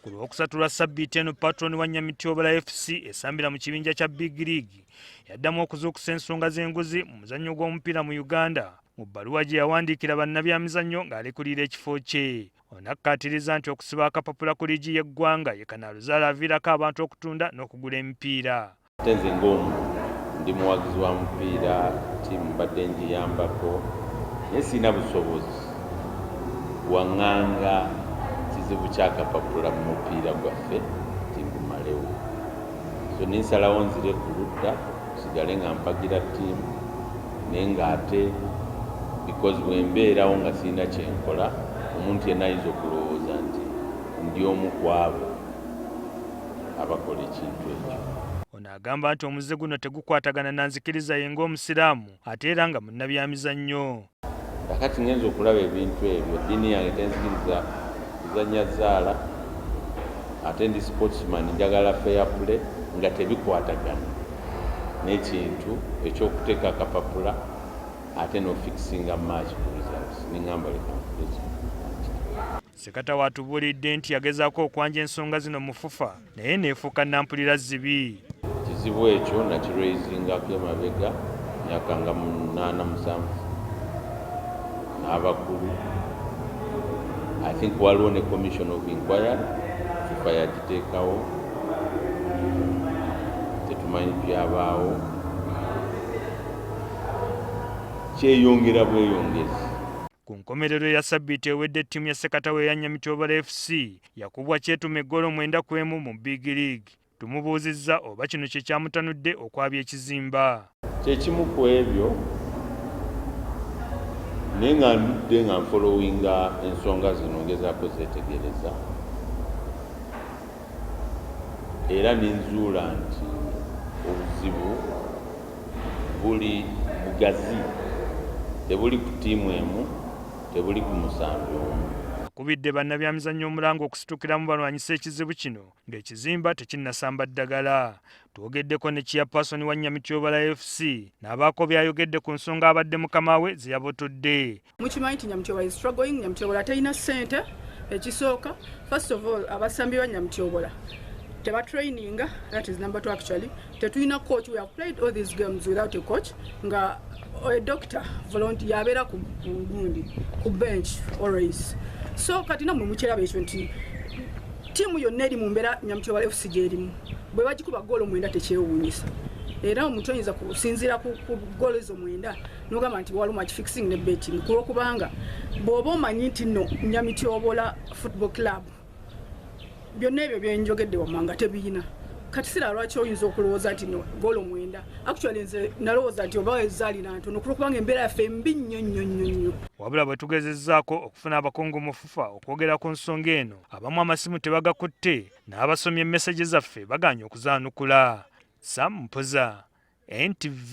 Ku Lwokusatu lwa ssabbiiti eno Patron wa Nyamityobola FC esambira mu kibinja kya Big League yaddamu okuzuukusa ensonga z'enguzi mu muzannyo gw'omupiira mu Uganda mu bbaluwa gye yawandiikira bannabyamizannyo ng'alekulira ekifo kye. Ono akkaatiriza nti okusiba akapapula ku liigi y'eggwanga ye kanaaluzaala aviirako abantu okutunda n'okugula emipiira. Nze ng'omu ndi muwagizi wa mupiira ttiimu mbadde ngiyambako naye sirina busobozi waŋŋanga kizibu kyakapapula mu mupiira gwaffe tingumalewo, so ninsalawo nzire ku ludda sigale nga mpagira ttiimu naye ng'ate because bwembeerawo nga sirina kyenkola omuntu yenna ayinza okulowooza nti ndi omu ku abo abakola ekintu ekyo. Ono agamba nti omuzze guno tegukwatagana na nzikiriza ye ng'omusiraamu ate era nga munnabyamizannyo. Kakati ngenza okulaba ebintu ebyo eddiini yange tenzikiriza kuzannya zzaala ate ndi sportsman njagala fair play nga tebikwatagana n'ekintu ekyokuteeka akapapula ate n'ofikisinga match results ningamba leka. Sekata watubuulidde nti yagezaako okwanja ensonga zino mu FUFA naye neefuuka nampulira zibi. Kizibu ekyo nakirwezingako emabega myaka nga 87 n'abakulu. I think waliwo ne commission of inquiry FUFA yagiteekawo, tetumanyi byabaawo, kyeyongera bweyongezi. Ku nkomerero ya ssabbiiti ewedde ttiimu ya Sekatawe ya Nyamityobola FC yakubwa kyetume eggoolo 9-1 mu Big League. Tumubuuzizza oba kino kye kyamutanudde okwabya ekizimba. Kyekimu ku ebyo naye nga ndudde nga nfolowinga ensonga zino ngezaako zeetegereza era ninzuula nti obuzibu buli bugazi, tebuli ku ttiimu emu, tebuli ku musambi omu. Akubidde bannabyamizannyo omulango okusitukiramu balwanyisa ekizibu kino ng'ekizimba tekinnasamba ddagala. Twogeddeko ne chairperson wa Nyamityobola FC n'abaako byayogedde ku nsonga abadde mukama we ze yabotodde. Mukimanyi nti Nyamityobola is struggling, Nyamityobola terina ssente. Ekisooka, first of all, abasambi ba Nyamityobola tebatraininga, that is number 2 actually. Tetulina coach. We have played all these games without a coach. Nga a doctor volunteer yabeera ku gundi ku bench always. So kati namwe mukiraba ekyo nti ttiimu yonna eri mu mbeera Nyamityobola FC gy'erimu bwe bagikuba ggoolo 9 tekyewuunyisa. Era omuntu oyinza kusinziira ku ggoolo ezo 9 n'ogamba nti waliwo match fixing ne betting kulwokubanga bw'oba omanyi nti nno Nyamityobola Football Club byonna ebyo byenjogedde wammanga tebiyina. Kati sira lwaki oyinza okulowooza nti no ggoolo 9. Actually nze nalowooza nti oba ezaalina ntono kulwokubanga embeera yaffe mbi nnyo. Wabula bwe tugezezzaako okufuna abakungu mu FUFA okwogera ku nsonga eno, abamu amasimu tebagakutte n'abasomye message zaffe bagaanye okuzaanukula. Sam Mpoza, NTV.